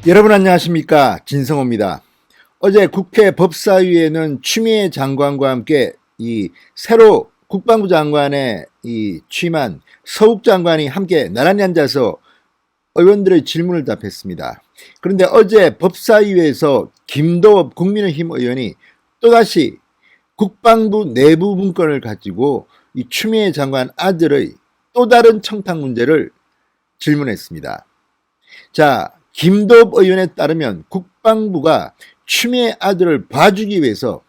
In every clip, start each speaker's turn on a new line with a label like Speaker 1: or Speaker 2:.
Speaker 1: 여러분 안녕하십니까, 진성호입니다. 어제 국회 법사위에는 추미애 장관과 함께 이 새로 국방부 장관에 취임한 서욱 장관이 함께 나란히 앉아서 의원들의 질문을 답했습니다. 그런데 어제 법사위에서 김도읍 국민의힘 의원이 또다시 국방부 내부 문건을 가지고 이 추미애 장관 아들의 또 다른 청탁 문제를 질문했습니다. 자, 김도읍 의원에 따르면 국방부가 추미애 아들을 봐주기 위해서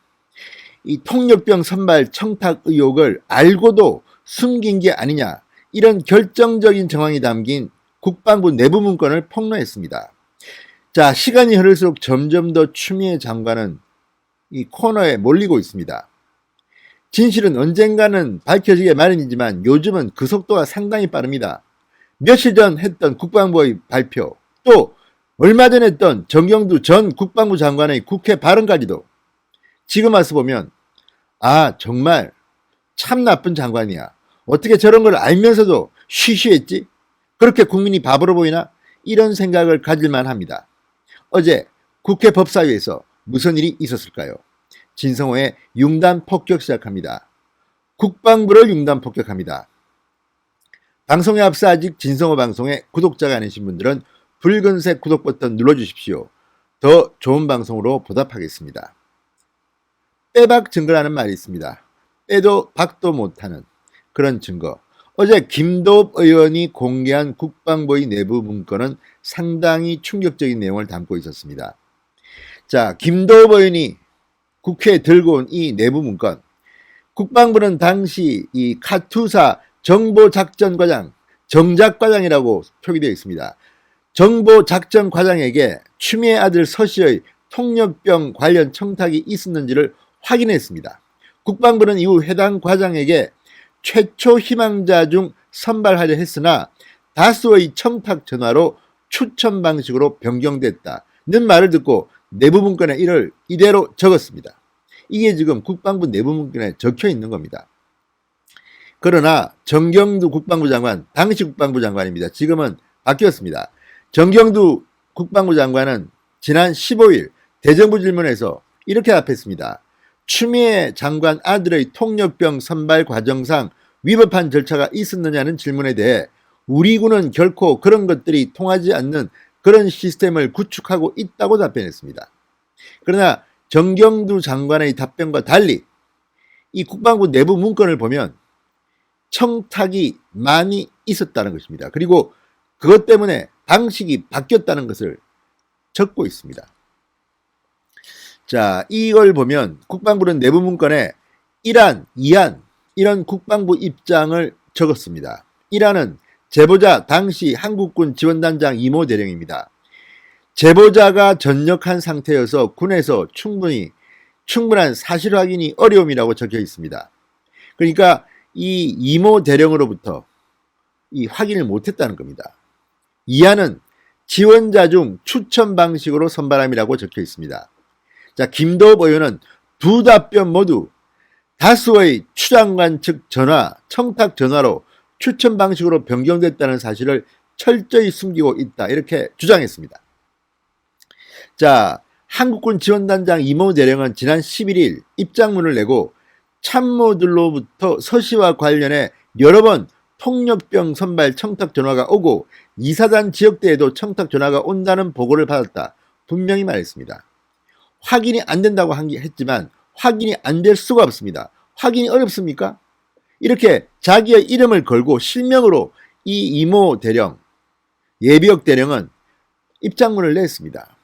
Speaker 1: 이 통역병 선발 청탁 의혹을 알고도 숨긴 게 아니냐, 이런 결정적인 정황이 담긴 국방부 내부 문건을 폭로했습니다. 자, 시간이 흐를수록 점점 더 추미애 장관은 이 코너에 몰리고 있습니다. 진실은 언젠가는 밝혀지게 마련이지만 요즘은 그 속도가 상당히 빠릅니다. 며칠 전 했던 국방부의 발표, 또 얼마 전 했던 정경두 전 국방부 장관의 국회 발언까지도 지금 와서 보면 정말 참 나쁜 장관이야, 어떻게 저런 걸 알면서도 쉬쉬했지? 그렇게 국민이 바보로 보이나? 이런 생각을 가질만 합니다. 어제 국회 법사위에서 무슨 일이 있었을까요? 진성호의 융단 폭격 시작합니다. 국방부를 융단 폭격합니다. 방송에 앞서 아직 진성호 방송에 구독자가 아니신 분들은 붉은색 구독 버튼 눌러주십시오. 더 좋은 방송으로 보답하겠습니다. 빼박 증거라는 말이 있습니다. 빼도 박도 못하는 그런 증거. 어제 김도읍 의원이 공개한 국방부의 내부 문건은 상당히 충격적인 내용을 담고 있었습니다. 자, 김도읍 의원이 국회에 들고 온 이 내부 문건, 국방부는 당시 이 카투사 정보작전과장, 정작과장이라고 표기되어 있습니다. 정보작전과장에게 추미애 아들 서 씨의 통역병 관련 청탁이 있었는지를 확인했습니다. 국방부는 이후 해당 과장에게 최초 희망자 중 선발하려 했으나 다수의 청탁 전화로 추천 방식으로 변경됐다는 말을 듣고 내부 문건에 이를 이대로 적었습니다. 이게 지금 국방부 내부 문건에 적혀 있는 겁니다. 그러나 정경두 국방부 장관, 당시 국방부 장관입니다. 지금은 바뀌었습니다. 정경두 국방부 장관은 지난 15일 대정부 질문에서 이렇게 답했습니다. 추미애 장관 아들의 통역병 선발 과정상 위법한 절차가 있었느냐는 질문에 대해 우리 군은 결코 그런 것들이 통하지 않는 그런 시스템을 구축하고 있다고 답변했습니다. 그러나 정경두 장관의 답변과 달리 이 국방부 내부 문건을 보면 청탁이 많이 있었다는 것입니다. 그리고 그것 때문에 방식이 바뀌었다는 것을 적고 있습니다. 자, 이걸 보면 국방부는 내부 문건에 1안, 2안 이런 국방부 입장을 적었습니다. 1안은 제보자 당시 한국군 지원단장 이모 대령입니다. 제보자가 전역한 상태여서 군에서 충분한 사실 확인이 어려움이라고 적혀 있습니다. 그러니까 이 이모 대령으로부터 이 확인을 못했다는 겁니다. 2안은 지원자 중 추천 방식으로 선발함이라고 적혀 있습니다. 자, 김도읍 의원은 두 답변 모두 다수의 추장관 측 전화, 청탁 전화로 추천 방식으로 변경됐다는 사실을 철저히 숨기고 있다, 이렇게 주장했습니다. 자, 한국군 지원단장 이모 대령은 지난 11일 입장문을 내고 참모들로부터 서 씨와 관련해 여러 번 통역병 선발 청탁 전화가 오고 이사단 지역대에도 청탁 전화가 온다는 보고를 받았다, 분명히 말했습니다. 확인이 안 된다고 했지만 확인이 안 될 수가 없습니다. 확인이 어렵습니까? 이렇게 자기의 이름을 걸고 실명으로 이 이모 대령, 예비역 대령은 입장문을 냈습니다.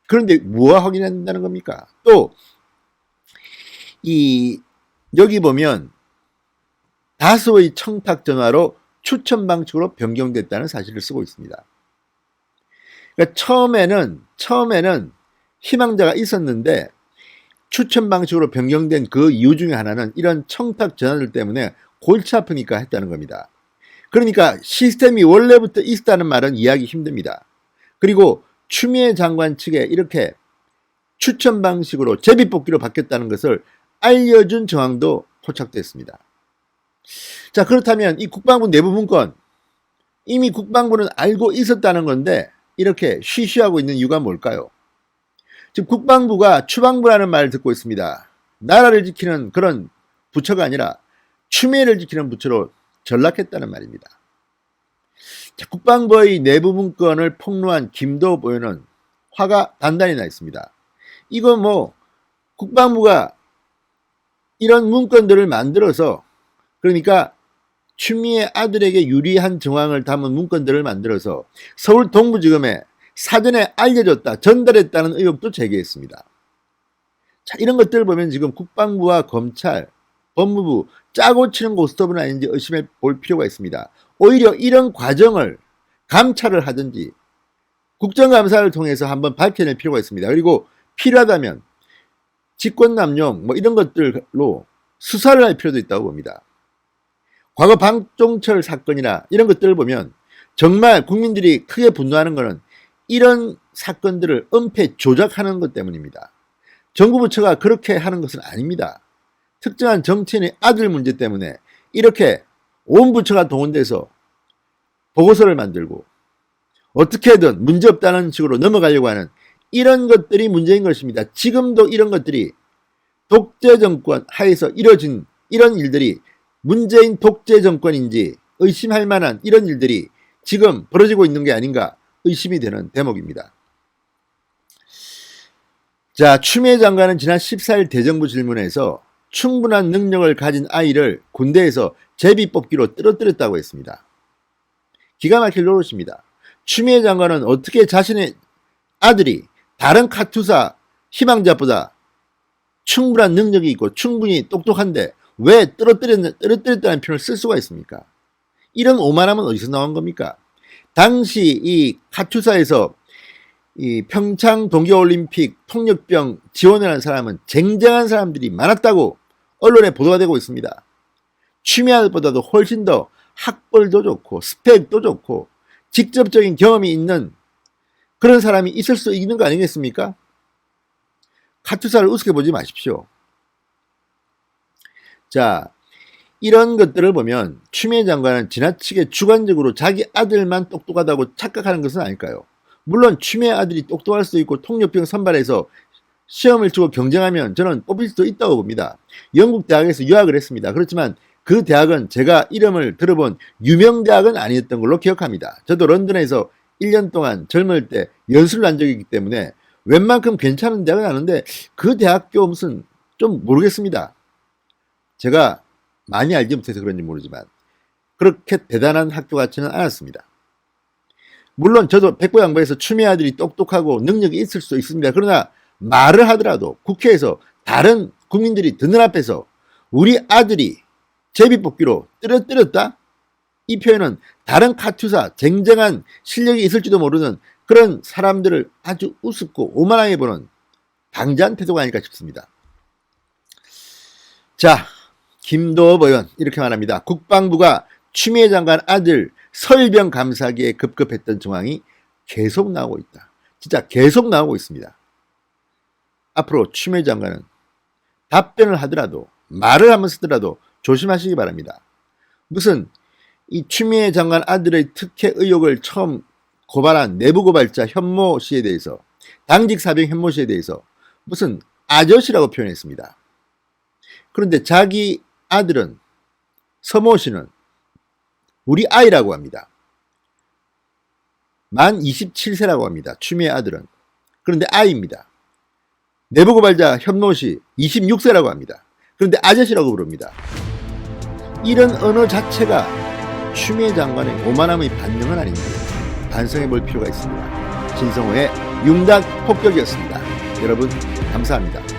Speaker 1: 그런데 뭐가 확인한다는 겁니까? 또 여기 보면 다수의 청탁 전화로 추천 방식으로 변경됐다는 사실을 쓰고 있습니다. 그러니까 처음에는 희망자가 있었는데 추천 방식으로 변경된 그 이유 중에 하나는 이런 청탁 전화들 때문에 골치 아프니까 했다는 겁니다. 그러니까 시스템이 원래부터 있었다는 말은 이해하기 힘듭니다. 그리고 추미애 장관 측에 이렇게 추천 방식으로 제비뽑기로 바뀌었다는 것을 알려준 정황도 포착됐습니다. 자, 그렇다면 이 국방부 내부 문건, 이미 국방부는 알고 있었다는 건데 이렇게 쉬쉬하고 있는 이유가 뭘까요? 지금 국방부가 추방부라는 말을 듣고 있습니다. 나라를 지키는 그런 부처가 아니라 추미애를 지키는 부처로 전락했다는 말입니다. 자, 국방부의 내부 문건을 폭로한 김도읍 의원은 화가 단단히 나 있습니다. 이거 뭐 국방부가 이런 문건들을 만들어서, 그러니까 추미애 아들에게 유리한 정황을 담은 문건들을 만들어서 서울 동부지검에 사전에 알려줬다, 전달했다는 의혹도 제기했습니다. 자, 이런 것들을 보면 지금 국방부와 검찰, 법무부 짜고 치는 고스톱은 아닌지 의심해 볼 필요가 있습니다. 오히려 이런 과정을 감찰을 하든지 국정감사를 통해서 한번 밝혀낼 필요가 있습니다. 그리고 필요하다면 직권남용 뭐 이런 것들로 수사를 할 필요도 있다고 봅니다. 과거 방종철 사건이나 이런 것들을 보면 정말 국민들이 크게 분노하는 것은 이런 사건들을 은폐 조작하는 것 때문입니다. 정부 부처가 그렇게 하는 것은 아닙니다. 특정한 정치인의 아들 문제 때문에 이렇게 온 부처가 동원돼서 보고서를 만들고 어떻게든 문제없다는 식으로 넘어가려고 하는 이런 것들이 문제인 것입니다. 지금도 이런 것들이 독재 정권 하에서 이뤄진 이런 일들이 문재인 독재 정권인지 의심할 만한 이런 일들이 지금 벌어지고 있는 게 아닌가 의심이 되는 대목입니다. 자, 추미애 장관은 지난 14일 대정부 질문에서 충분한 능력을 가진 아이를 군대에서 제비 뽑기로 떨어뜨렸다고 했습니다. 기가 막힐 노릇입니다. 추미애 장관은 어떻게 자신의 아들이 다른 카투사 희망자보다 충분한 능력이 있고 충분히 똑똑한데 왜 떨어뜨렸다는 표현을 쓸 수가 있습니까? 이런 오만함은 어디서 나온 겁니까? 당시 이 카투사에서 이 평창 동계올림픽 통역병 지원을 한 사람은 쟁쟁한 사람들이 많았다고 언론에 보도가 되고 있습니다. 추미애 아들보다도 훨씬 더 학벌도 좋고 스펙도 좋고 직접적인 경험이 있는 그런 사람이 있을 수 있는 거 아니겠습니까? 카투사를 우습게 보지 마십시오. 자, 이런 것들을 보면 추미애 장관은 지나치게 주관적으로 자기 아들만 똑똑하다고 착각하는 것은 아닐까요? 물론 추미애 아들이 똑똑할 수도 있고 통역병 선발해서 시험을 치고 경쟁하면 저는 뽑힐 수도 있다고 봅니다. 영국 대학에서 유학을 했습니다. 그렇지만 그 대학은 제가 이름을 들어본 유명 대학은 아니었던 걸로 기억합니다. 저도 런던에서 1년 동안 젊을 때 연수를 한 적이 있기 때문에 웬만큼 괜찮은 대학은 아는데 그 대학교 무슨 좀 모르겠습니다. 제가 많이 알지 못해서 그런지 모르지만 그렇게 대단한 학교 같지는 않았습니다. 물론 저도 백보양보에서 추미애 아들이 똑똑하고 능력이 있을 수도 있습니다. 그러나 말을 하더라도 국회에서 다른 국민들이 듣는 앞에서 우리 아들이 제비뽑기로 떨어뜨렸다? 이 표현은 다른 카투사 쟁쟁한 실력이 있을지도 모르는 그런 사람들을 아주 우습고 오만하게 보는 방자한 태도가 아닐까 싶습니다. 자, 김도읍 의원 이렇게 말합니다. 국방부가 추미애 장관 아들 서일병 감사기에 급급했던 정황이 계속 나오고 있다. 진짜 계속 나오고 있습니다. 앞으로 추미애 장관은 답변을 하더라도 말을 한번 쓰더라도 조심하시기 바랍니다. 무슨 이 추미애 장관 아들의 특혜 의혹을 처음 고발한 내부 고발자 현모 씨에 대해서 당직 사병 현모 씨에 대해서 무슨 아저씨라고 표현했습니다. 그런데 자기 아들은 서모 씨는 우리 아이라고 합니다. 만 27세라고 합니다. 추미애 아들은. 그런데 아이입니다. 내부 고발자 현모 씨 26세라고 합니다. 그런데 아저씨라고 부릅니다. 이런 언어 자체가 추미애 장관의 오만함의 반영은 아닌지 반성해 볼 필요가 있습니다. 진성호의 융단 폭격이었습니다. 여러분 감사합니다.